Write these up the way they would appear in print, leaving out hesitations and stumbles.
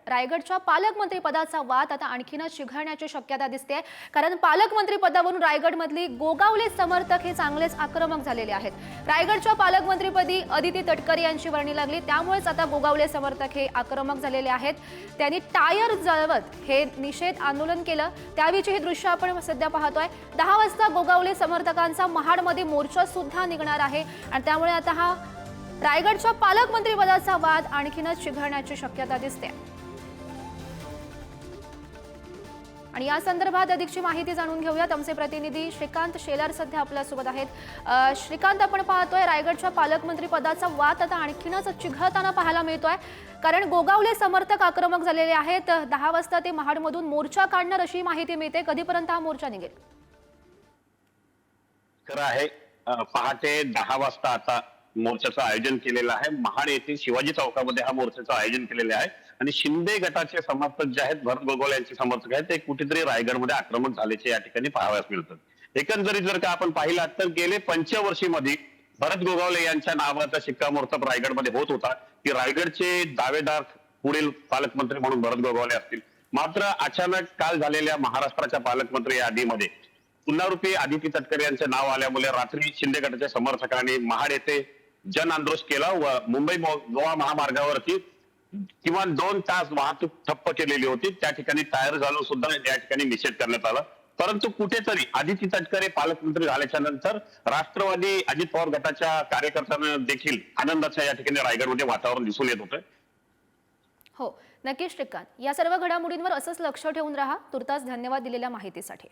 रायगडच्या पालकमंत्री पदाचा वाद आता आणखीनच चिघळण्याची शक्यता दिसते, कारण पालकमंत्री पदावरून रायगडमधली गोगावले समर्थक हे चांगलेच आक्रमक झालेले आहेत। रायगडच्या पालकमंत्रीपदी अदिती तटकरे यांची वर्णी लागली, त्यामुळेच आता गोगावले समर्थक हे आक्रमक झालेले आहेत। त्यांनी टायर जळवत हे निषेध आंदोलन केलं, त्यावेळीची हे दृश्य आपण सध्या पाहतोय। 10 वाजता गोगावले समर्थकांचा महाडमध्ये मोर्चा सुद्धा निघणार आहे आणि त्यामुळे आता हा रायगडच्या पालकमंत्री पदाचा वाद आणखीनच चिघळण्याची शक्यता दिसते। आणि या संदर्भात अधिकची माहिती जाणून घेऊयात। आमचे प्रतिनिधी श्रीकांत शेलार सध्या आपल्या सोबत आहेत। श्रीकांत, आपण पाहतोय रायगडच्या पालकमंत्री पदाचा वाद आता आणखीनच चिघळताना पाहायला मिळतोय, कारण गोगावले समर्थक आक्रमक झालेले आहेत। 10 वाजता ते महाडमधून मोर्चा काढणार अशी माहिती मिळते। कधीपर्यंत हा मोर्चा निघेल? खरं आहे, पहाटे 10 वाजता आता मोर्चाचं आयोजन केलेलं आहे। महाड येथील शिवाजी चौकामध्ये हा मोर्चाचं आयोजन केलेलं आहे आणि शिंदे गटाचे समर्थक जे आहेत, भरत गोगावले यांचे समर्थक आहेत, ते कुठेतरी रायगडमध्ये आक्रमक झाल्याचे या ठिकाणी पाहावयास मिळतात। एकंदरीत जर का आपण पाहिलं तर गेले पंचवर्षीमध्ये भरत गोगावले यांच्या नावाचा शिक्कामोर्तब रायगडमध्ये होत होता की रायगडचे दावेदार पुढील पालकमंत्री म्हणून भरत गोगावले असतील। मात्र अचानक काल झालेल्या महाराष्ट्राच्या पालकमंत्री यादीमध्ये पुनरुपी अदिती तटकरे यांचे नाव आल्यामुळे रात्री शिंदे गटाच्या समर्थकांनी महाड येथे जन आक्रोश केला व मुंबई गोवा महामार्गावरती किमान 2 तास वाहतूक ठप्प केलेली होती। त्या ठिकाणी टायर घालून सुद्धा या ठिकाणी निषेध करण्यात आला, परंतु कुठेतरी अदिती तटकरे पालकमंत्री झाल्याच्या नंतर राष्ट्रवादी अजित पवार गटाच्या कार्यकर्त्यांना देखील आनंदाच्या या ठिकाणी रायगडमध्ये वातावरण दिसून येत होतं। हो, नक्कीच श्रीकांत, या सर्व घडामोडींवर असंच लक्ष ठेवून राहा। तुर्तास धन्यवाद दिलेल्या माहितीसाठी।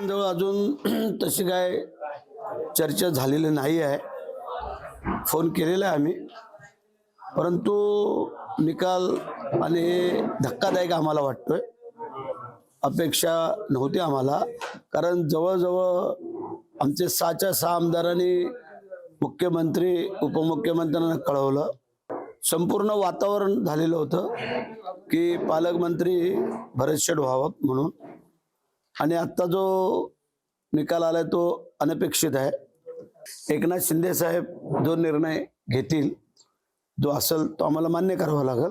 अजून तशी काय चर्चा झालेली नाही आहे। फोन केलेला आहे आम्ही, परंतु निकाल आणि धक्कादायक आम्हाला वाटतोय। अपेक्षा नव्हती आम्हाला, कारण जवळजवळ आमचे 6च्या 6 आमदारांनी मुख्यमंत्री उपमुख्यमंत्र्यांना कळवलं। संपूर्ण वातावरण झालेलं होतं की पालकमंत्री भरतशेठ व्हावं म्हणून, आणि आता जो निकाल आलाय तो अनपेक्षित आहे। एकनाथ शिंदे साहेब जो निर्णय घेतील, जो असेल तो आम्हाला मान्य करावा लागेल।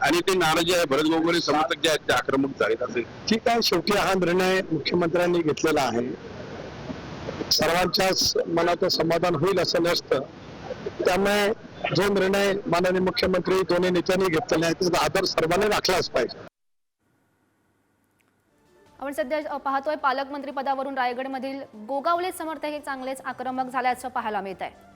आणि ते नाराजी आहे, भरत गोगावले समर्थक जे आहेत ते आक्रमक झालेत असेल। ठीक आहे, शेवटी हा निर्णय मुख्यमंत्र्यांनी घेतलेला आहे। सर्वांच्याच मनाचं समाधान होईल असं नसतं, त्यामुळे जो निर्णय माननीय मुख्यमंत्री दोन्ही नेत्यांनी घेतलेला आहे त्याचा आदर सर्वांनी राखलाच पाहिजे। आपण सध्या पाहतोय पालकमंत्री पदावरून रायगडमधील गोगावले समर्थक हे चांगलेच आक्रमक झाल्याचं पाहायला मिळत आहे।